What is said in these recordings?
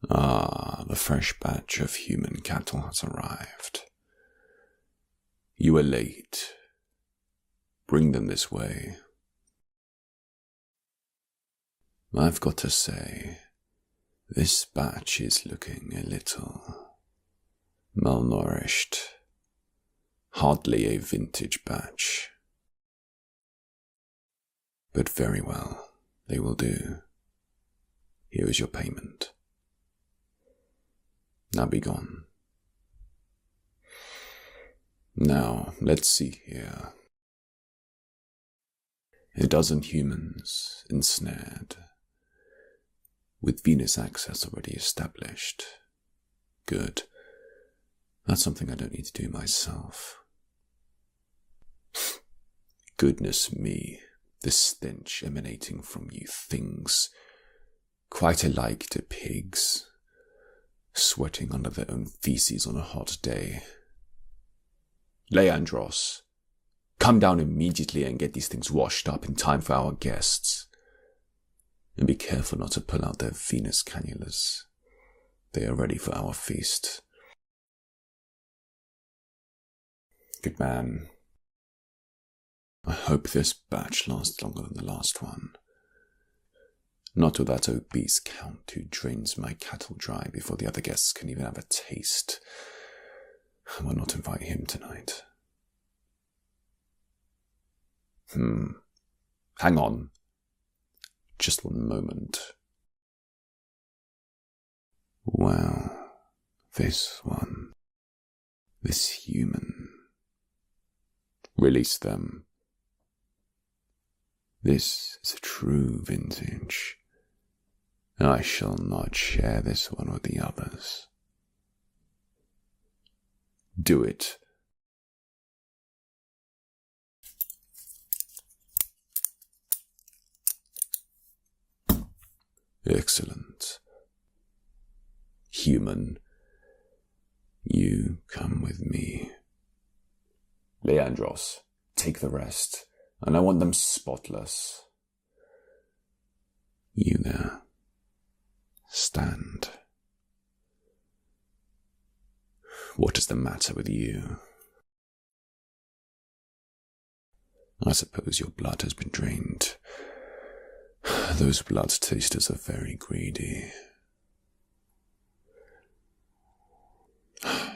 Ah, the fresh batch of human cattle has arrived. You were late. Bring them this way. I've got to say, this batch is looking a little malnourished. Hardly a vintage batch. But very well, they will do. Here is your payment. Now be gone. Now, let's see here. A dozen humans ensnared, with Venus access already established. Good. That's something I don't need to do myself. Goodness me, the stench emanating from you things, quite alike to pigs, sweating under their own feces on a hot day. Leandros, come down immediately and get these things washed up in time for our guests. And be careful not to pull out their Venus cannulas. They are ready for our feast. Good man. I hope this batch lasts longer than the last one. Not with that obese count who drains my cattle dry before the other guests can even have a taste. I will not invite him tonight. Hang on. Just one moment. Wow, this one. This human. Release them. This is a true vintage. I shall not share this one with the others. Do it. Excellent. Human, you come with me. Leandros, take the rest, and I want them spotless. You there. Stand. What is the matter with you? I suppose your blood has been drained. Those blood tasters are very greedy.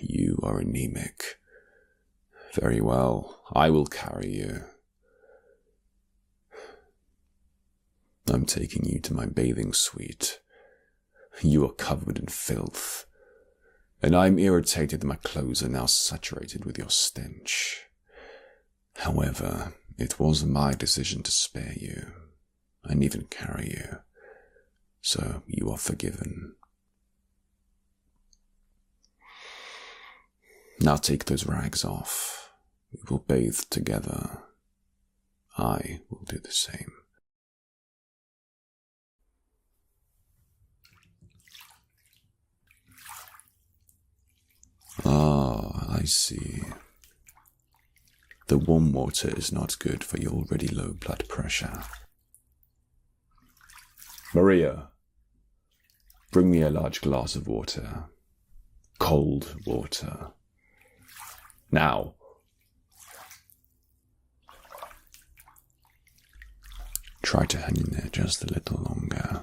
You are anemic. Very well, I will carry you. I'm taking you to my bathing suite. You are covered in filth, and I'm irritated that my clothes are now saturated with your stench. However, it was my decision to spare you, and even carry you, so you are forgiven. Now take those rags off. We will bathe together. I will do the same. Ah, I see. The warm water is not good for your already low blood pressure. Maria, bring me a large glass of water. Cold water. Now. Try to hang in there just a little longer.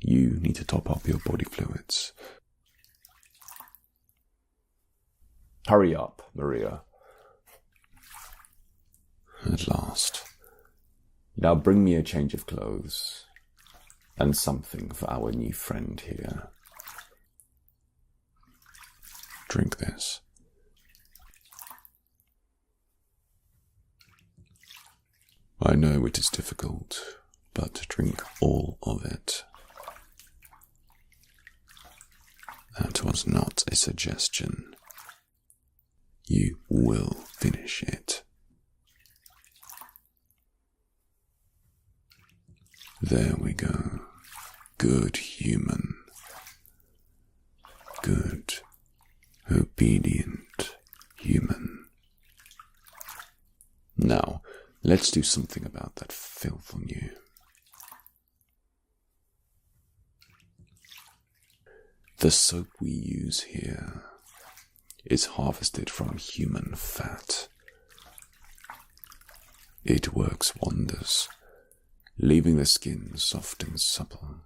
You need to top up your body fluids. Hurry up, Maria. At last. Now bring me a change of clothes, and something for our new friend here. Drink this. I know it is difficult, but drink all of it. That was not a suggestion. You will finish it. There we go. Good human. Good, obedient human. Now, let's do something about that filth on you. The soap we use here is harvested from human fat. It works wonders, leaving the skin soft and supple.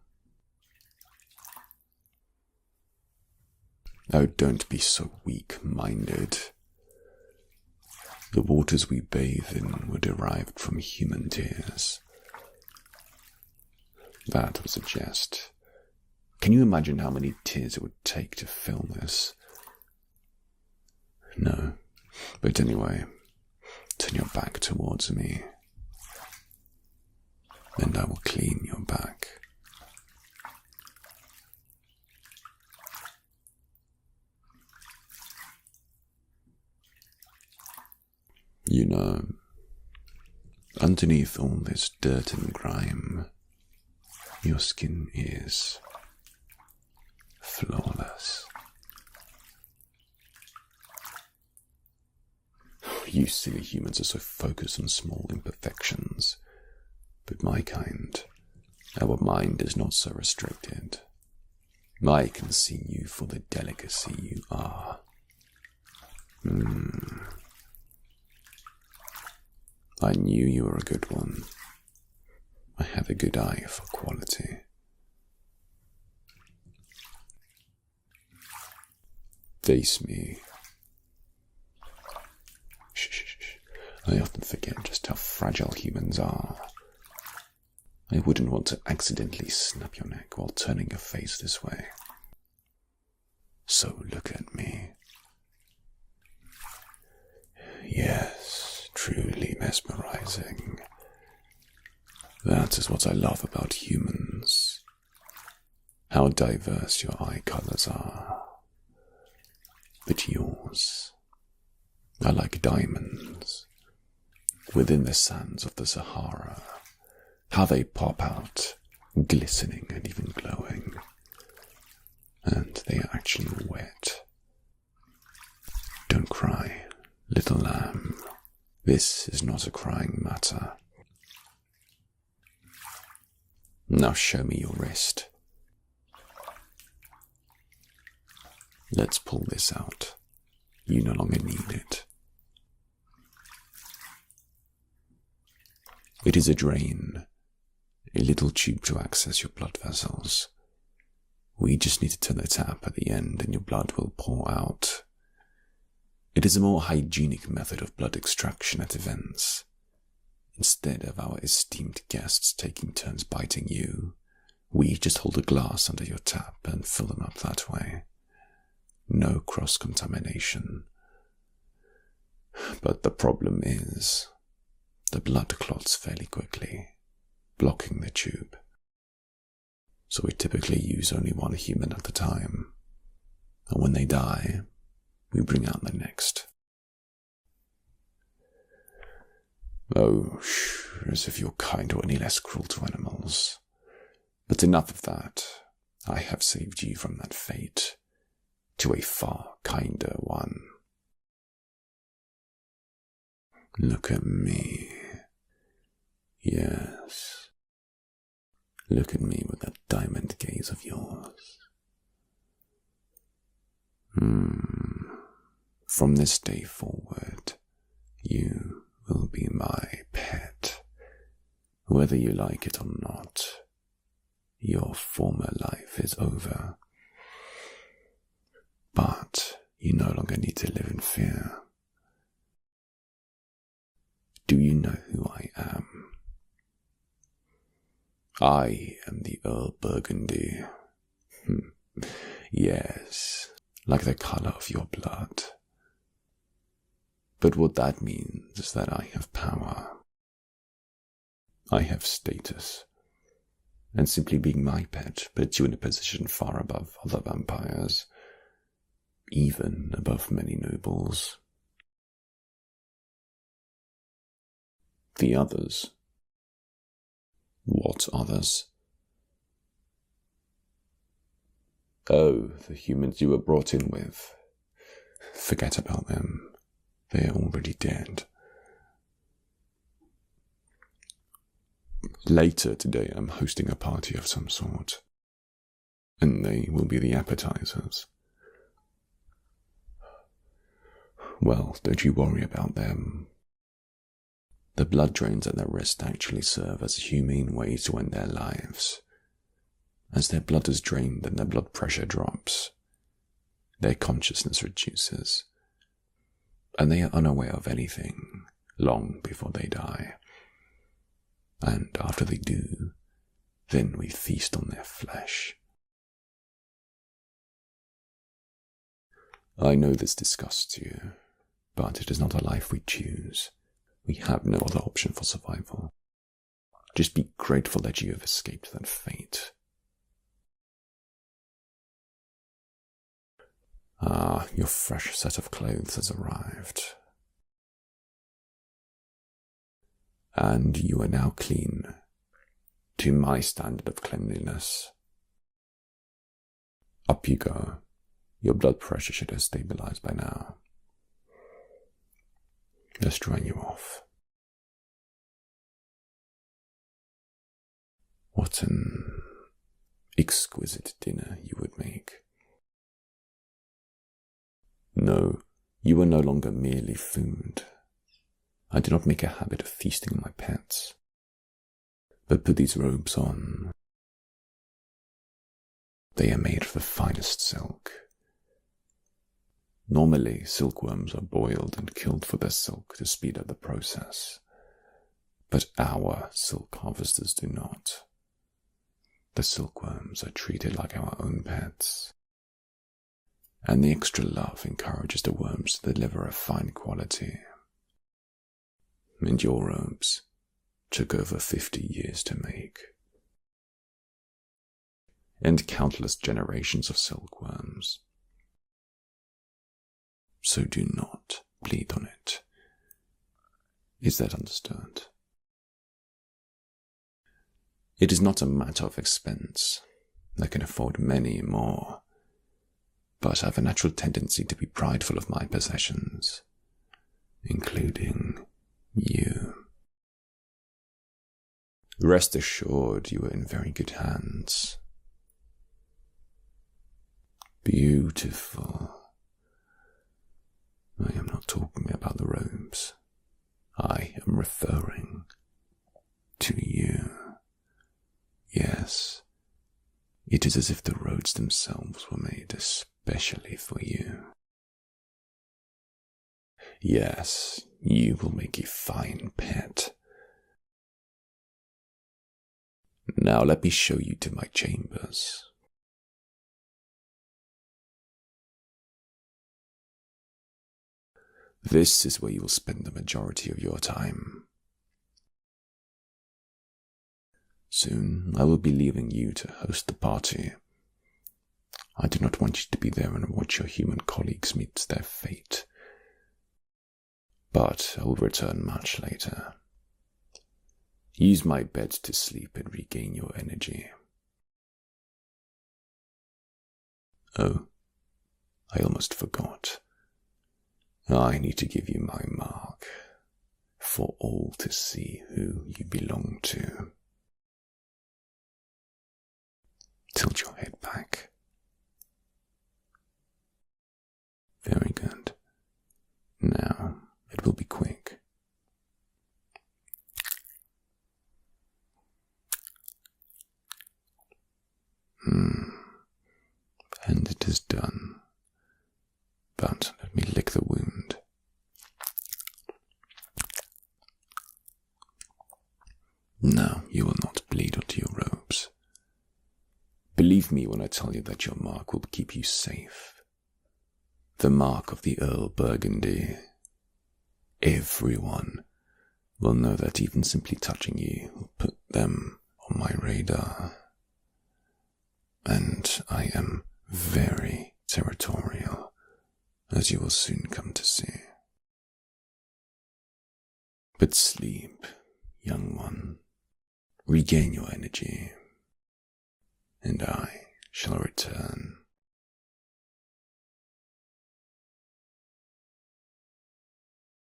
Oh, don't be so weak-minded. The waters we bathe in were derived from human tears. That was a jest. Can you imagine how many tears it would take to film this? No, but anyway, turn your back towards me, and I will clean your back. You know, underneath all this dirt and grime, your skin is flawless. You silly humans are so focused on small imperfections, but my kind, our mind is not so restricted. I can see you for the delicacy you are. I knew you were a good one. I have a good eye for quality. Face me. Shh. I often forget just how fragile humans are. I wouldn't want to accidentally snap your neck while turning your face this way. So look at me. Yes, truly mesmerizing. That is what I love about humans. How diverse your eye colors are. But yours are like diamonds within the sands of the Sahara. How they pop out, glistening and even glowing. And they are actually wet. Don't cry, little lamb. This is not a crying matter. Now show me your wrist. Let's pull this out. You no longer need it. It is a drain, a little tube to access your blood vessels. We just need to turn the tap at the end and your blood will pour out. It is a more hygienic method of blood extraction at events. Instead of our esteemed guests taking turns biting you, we just hold a glass under your tap and fill them up that way. No cross-contamination. But the problem is, the blood clots fairly quickly, blocking the tube. So we typically use only one human at a time. And when they die, we bring out the next. Oh, as if you're kind or any less cruel to animals. But enough of that. I have saved you from that fate to a far kinder one. Look at me. Yes. Look at me with that diamond gaze of yours. From this day forward, you will be my pet. Whether you like it or not, your former life is over. But you no longer need to live in fear. Do you know who I am? I am the Earl Burgundy. Yes, like the color of your blood. But what that means is that I have power. I have status. And simply being my pet puts you in a position far above other vampires, even above many nobles. The others. What others? Oh, the humans you were brought in with. Forget about them. They are already dead. Later today, I'm hosting a party of some sort. and they will be the appetizers. Well, don't you worry about them. The blood drains at their wrist actually serve as a humane way to end their lives. As their blood is drained and their blood pressure drops, their consciousness reduces, and they are unaware of anything long before they die. And after they do, then we feast on their flesh. I know this disgusts you, but it is not a life we choose. We have no other option for survival. Just be grateful that you have escaped that fate. Ah, your fresh set of clothes has arrived. And you are now clean, to my standard of cleanliness. Up you go. Your blood pressure should have stabilized by now. Let's dry you off. What an exquisite dinner you would make. No, you are no longer merely food. I do not make a habit of feasting on my pets. But put these robes on. They are made of the finest silk. Normally, silkworms are boiled and killed for their silk to speed up the process. But our silk harvesters do not. The silkworms are treated like our own pets. And the extra love encourages the worms to deliver a fine quality. And your robes took over 50 years to make. And countless generations of silkworms. So do not bleed on it. Is that understood? It is not a matter of expense. I can afford many more. But I have a natural tendency to be prideful of my possessions, including you. Rest assured you are in very good hands. Beautiful. I am not talking about the robes. I am referring to you. Yes, it is as if the robes themselves were made especially for you. Yes, you will make a fine pet. Now let me show you to my chambers. This is where you will spend the majority of your time. Soon I will be leaving you to host the party. I do not want you to be there and watch your human colleagues meet their fate. But I will return much later. Use my bed to sleep and regain your energy. Oh, I almost forgot. I need to give you my mark, for all to see who you belong to. Tilt your head back. Very good. Now, it will be quick. And it is done. But let me lick the wound. Now you will not bleed onto your robes. Believe me when I tell you that your mark will keep you safe. The mark of the Earl Burgundy. Everyone will know that even simply touching you will put them on my radar. And I am very territorial, as you will soon come to see. But sleep, young one. Regain your energy, and I shall return.